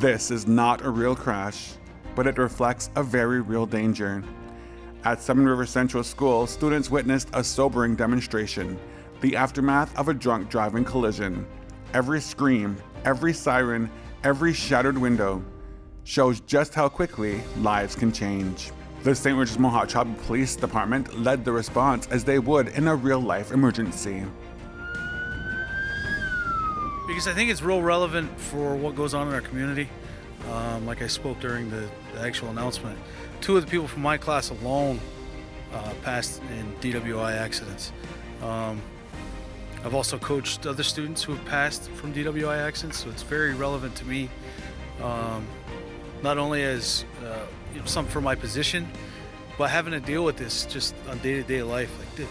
This is not a real crash, but it reflects a very real danger. At Seven River Central School, students witnessed a sobering demonstration, the aftermath of a drunk driving collision. Every scream, every siren, every shattered window shows just how quickly lives can change. The St. Regis Mohawk Tribal Police Department led the response as they would in a real-life emergency. Because I think it's real relevant for what goes on in our community. Like I spoke during the actual announcement, 2 of the people from my class alone passed in DWI accidents. I've also coached other students who have passed from DWI accidents, so it's very relevant to me. Not only as some for my position, but having to deal with this just on day-to-day life. Like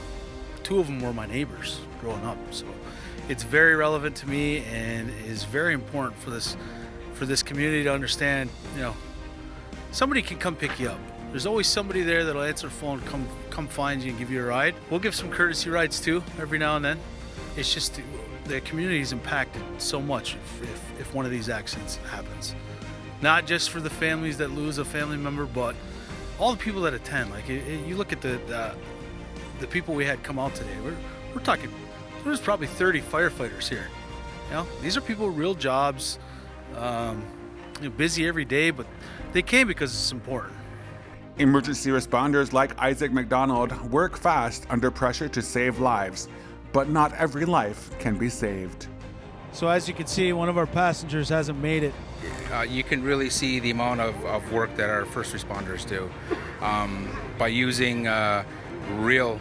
2 of them were my neighbors growing up, so it's very relevant to me and is very important for this community to understand. You know, somebody can come pick you up. There's always somebody there that'll answer the phone, come find you and give you a ride. We'll give some courtesy rides too every now and then. It's just the community is impacted so much if one of these accidents happens. Not just for the families that lose a family member, but all the people that attend. Like you look at the people we had come out today. We're talking. There's probably 30 firefighters here. You know, these are people with real jobs, busy every day, but they came because it's important. Emergency responders like Isaac McDonald work fast under pressure to save lives, but not every life can be saved. So as you can see, one of our passengers hasn't made it. You can really see the amount of work that our first responders do. By using real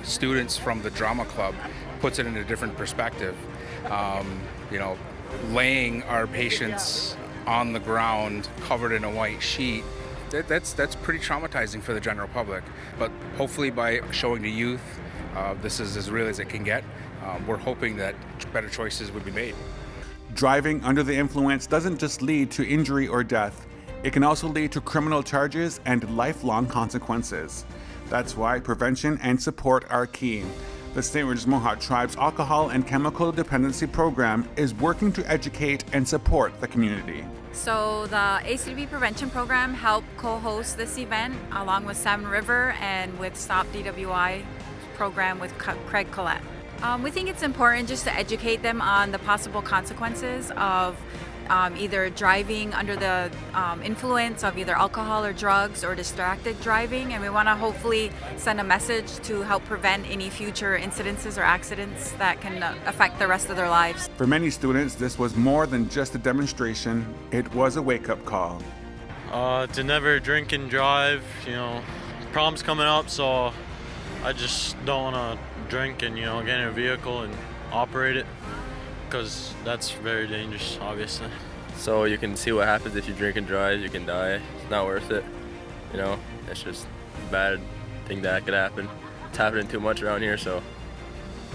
students from the drama club, puts it in a different perspective. You know, laying our patients on the ground covered in a white sheet, that's pretty traumatizing for the general public. But hopefully by showing the youth this is as real as it can get, we're hoping that better choices would be made. Driving under the influence doesn't just lead to injury or death. It can also lead to criminal charges and lifelong consequences. That's why prevention and support are key. The St. Regis Mohawk Tribe's Alcohol and Chemical Dependency Program is working to educate and support the community. So the ACDB Prevention Program helped co-host this event along with Salmon River and with Stop DWI program with Craig Collette. We think it's important just to educate them on the possible consequences of either driving under the influence of either alcohol or drugs or distracted driving, and we want to hopefully send a message to help prevent any future incidences or accidents that can affect the rest of their lives. For many students, this was more than just a demonstration, it was a wake-up call. To never drink and drive. You know, prom's coming up, so I just don't want to drink and, you know, get in a vehicle and operate it, because that's very dangerous, obviously. So you can see what happens if you drink and drive. You can die. It's not worth it. You know, it's just a bad thing that could happen. It's happening too much around here, so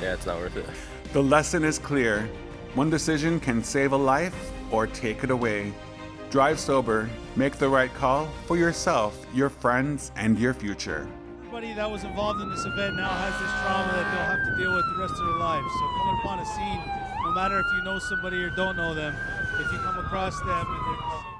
yeah, it's not worth it. The lesson is clear. One decision can save a life or take it away. Drive sober, make the right call for yourself, your friends, and your future. Everybody that was involved in this event now has this trauma that they'll have to deal with the rest of their lives. So coming upon a scene, no matter if you know somebody or don't know them, if you come across them and they're